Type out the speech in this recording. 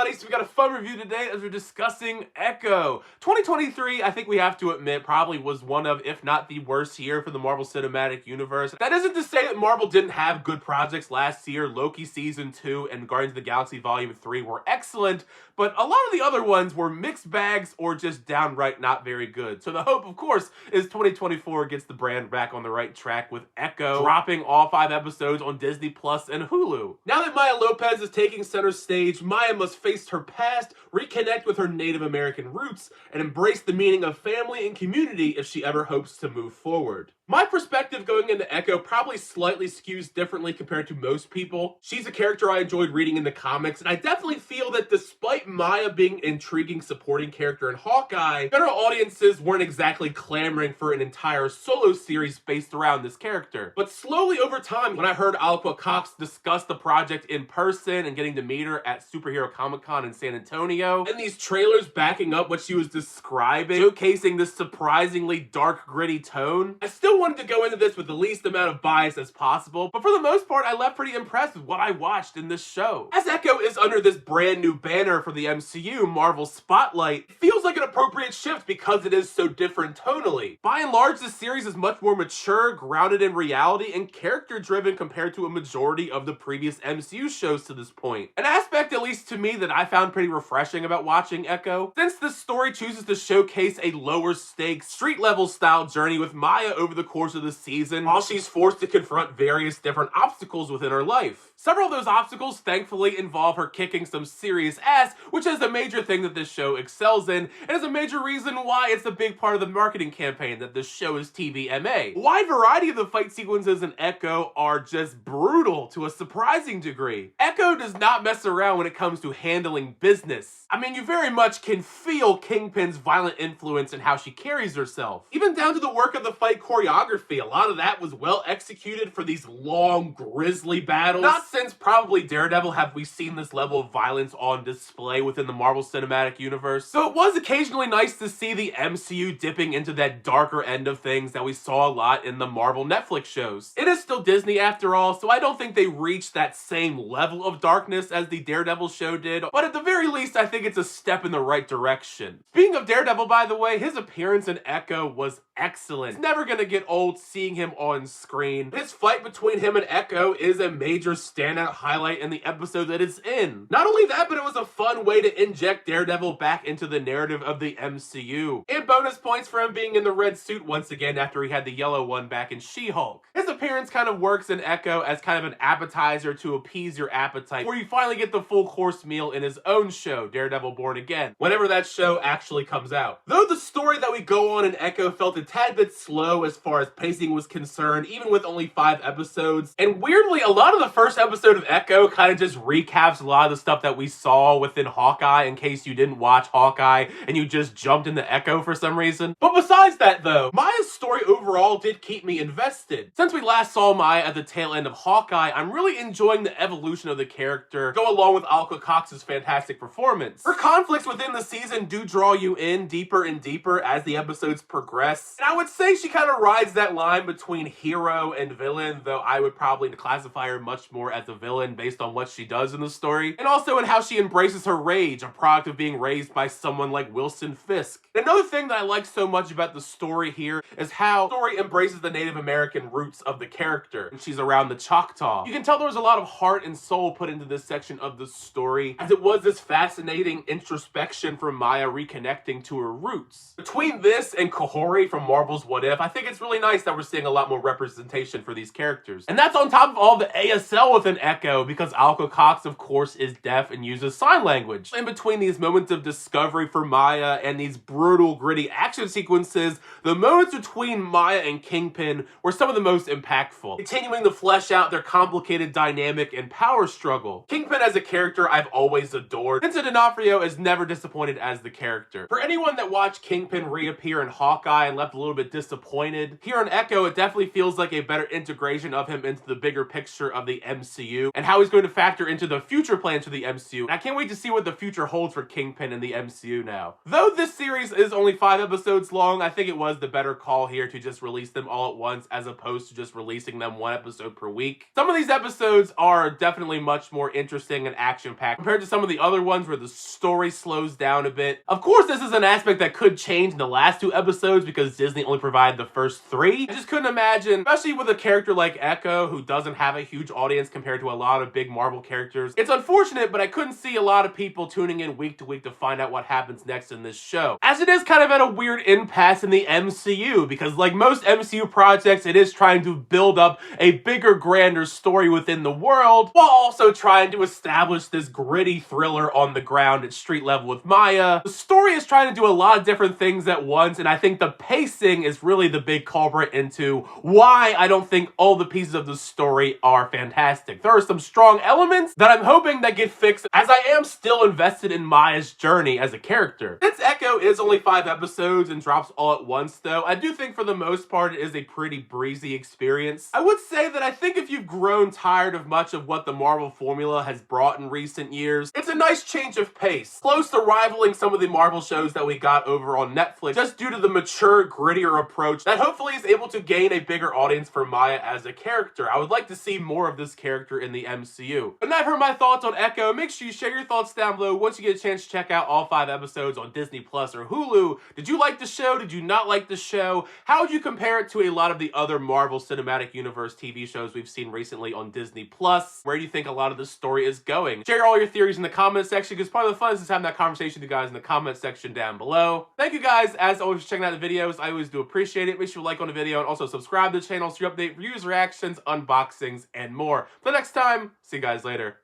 Slice. We got a fun review today as we're discussing Echo. 2023, I think we have to admit, probably was one of, if not the worst year for the Marvel Cinematic Universe. That isn't to say that Marvel didn't have good projects last year. Loki Season 2 and Guardians of the Galaxy Volume 3 were excellent, but a lot of the other ones were mixed bags or just downright not very good. So the hope, of course, is 2024 gets the brand back on the right track with Echo dropping all 5 episodes on Disney Plus and Hulu. Now that Maya Lopez is taking center stage, Maya must face her past, reconnect with her Native American roots, and embrace the meaning of family and community if she ever hopes to move forward. My perspective going into Echo probably slightly skews differently compared to most people. She's a character I enjoyed reading in the comics, and I definitely feel that despite Maya being an intriguing supporting character in Hawkeye, general audiences weren't exactly clamoring for an entire solo series based around this character. But slowly over time, when I heard Alaqua discuss the project in person and getting to meet her at Superhero Comic-Con in San Antonio, and these trailers backing up what she was describing, showcasing this surprisingly dark, gritty tone, I still wanted to go into this with the least amount of bias as possible, but for the most part, I left pretty impressed with what I watched in this show. As Echo is under this brand new banner for the MCU, Marvel Spotlight, it feels like an appropriate shift because it is so different tonally. By and large, this series is much more mature, grounded in reality, and character-driven compared to a majority of the previous MCU shows to this point. An aspect, at least to me, that I found pretty refreshing about watching Echo, since this story chooses to showcase a lower stakes, street-level style journey with Maya over the course of the season, while she's forced to confront various different obstacles within her life. Several of those obstacles, thankfully, involve her kicking some serious ass, which is a major thing that this show excels in, and is a major reason why it's a big part of the marketing campaign that this show is TVMA. A wide variety of the fight sequences in Echo are just brutal to a surprising degree. Echo does not mess around when it comes to handling business. I mean, you very much can feel Kingpin's violent influence in how she carries herself. Even down to the work of the fight choreography, a lot of that was well executed for these long, grisly battles. Not since probably Daredevil have we seen this level of violence on display within the Marvel Cinematic Universe. So it was occasionally nice to see the MCU dipping into that darker end of things that we saw a lot in the Marvel Netflix shows. It is still Disney after all, so I don't think they reached that same level of darkness as the Daredevil show did, but at the very least, I think it's a step in the right direction. Speaking of Daredevil, by the way, his appearance in Echo was excellent. It's never gonna get old seeing him on screen. His fight between him and Echo is a major standout highlight in the episode that it's in. Not only that, but it was a fun way to inject Daredevil back into the narrative of the MCU. And bonus points for him being in the red suit once again after he had the yellow one back in She-Hulk. His appearance kind of works in Echo as kind of an appetizer to appease your appetite, where you finally get the full course meal in his own show, Daredevil Born Again, whenever that show actually comes out. Though the story that we go on in Echo felt a tad bit slow as far as pacing was concerned, even with only 5 episodes, and weirdly, a lot of the first episode of Echo kind of just recaps a lot of the stuff that we saw within Hawkeye, in case you didn't watch Hawkeye and you just jumped into Echo for some reason. But besides that though, Maya's story overall did keep me invested. Since we last saw Maya at the tail end of Hawkeye, I'm really enjoying the evolution of the character, go along with Alaqua Cox's fantastic performance. Her conflicts within the season do draw you in deeper and deeper as the episodes progress, and I would say she kind of rides that line between hero and villain, though I would probably classify her much more as a villain based on what she does in the story, and also in how she embraces her rage, a product of being raised by someone like Wilson Fisk. Another thing that I like so much about the story here is how the story embraces the Native American roots of the character when she's around the Choctaw. You can tell there was a lot of heart and soul put into this section of the story, as it was this fascinating introspection from Maya reconnecting to her roots. Between this and Kahori from Marvel's What If, I think it's really nice that we're seeing a lot more representation for these characters. And that's on top of all the ASL within Echo, because Alaqua Cox, of course, is deaf and uses sign language. In between these moments of discovery for Maya and these brutal, gritty action sequences, the moments between Maya and Kingpin were some of the most impactful, continuing to flesh out their complicated dynamic and power struggle. Kingpin as a character I've always adored. Vincent D'Onofrio is never disappointed as the character. For anyone that watched Kingpin reappear in Hawkeye and left a little bit disappointed, here on Echo it definitely feels like a better integration of him into the bigger picture of the MCU and how he's going to factor into the future plans for the MCU. And I can't wait to see what the future holds for Kingpin in the MCU now. Though this series is only 5 episodes long, I think it was the better call here to just just release them all at once as opposed to just releasing them one episode per week. Some of these episodes are definitely much more interesting and action-packed compared to some of the other ones where the story slows down a bit. Of course, this is an aspect that could change in the last 2 episodes because Disney only provided the first 3. I just couldn't imagine, especially with a character like Echo who doesn't have a huge audience compared to a lot of big Marvel characters. It's unfortunate, but I couldn't see a lot of people tuning in week to week to find out what happens next in this show. As it is kind of at a weird impasse in the MCU, because like most MCU projects, it is trying to build up a bigger, grander story within the world, while also trying to establish this gritty thriller on the ground at street level with Maya. The story is trying to do a lot of different things at once, and I think the pacing is really the big culprit into why I don't think all the pieces of the story are fantastic. There are some strong elements that I'm hoping that get fixed, as I am still invested in Maya's journey as a character. Since Echo is only 5 episodes and drops all at once though, I do think for the most part it is a pretty breezy experience. I would say that I think if you've grown tired of much of what the Marvel formula has brought in recent years, it's a nice change of pace, close to rivaling some of the Marvel shows that we got over on Netflix, just due to the mature, grittier approach that hopefully is able to gain a bigger audience for Maya as a character. I would like to see more of this character in the MCU. But now I've heard my thoughts on Echo. Make sure you share your thoughts down below once you get a chance to check out all 5 episodes on Disney Plus or Hulu. Did you like the show? Did you not like the show? How would you compare it to a lot of the other Marvel Cinematic Universe TV shows we've seen recently on Disney Plus? Where do you think a lot of the story is going? Share all your theories in the comment section, because part of the fun is just having that conversation with you guys in the comment section down below. Thank you guys, as always, for checking out the videos. I always do appreciate it. Make sure you like on the video and also subscribe to the channel so you update reviews, reactions, unboxings, and more. Till next time, see you guys later.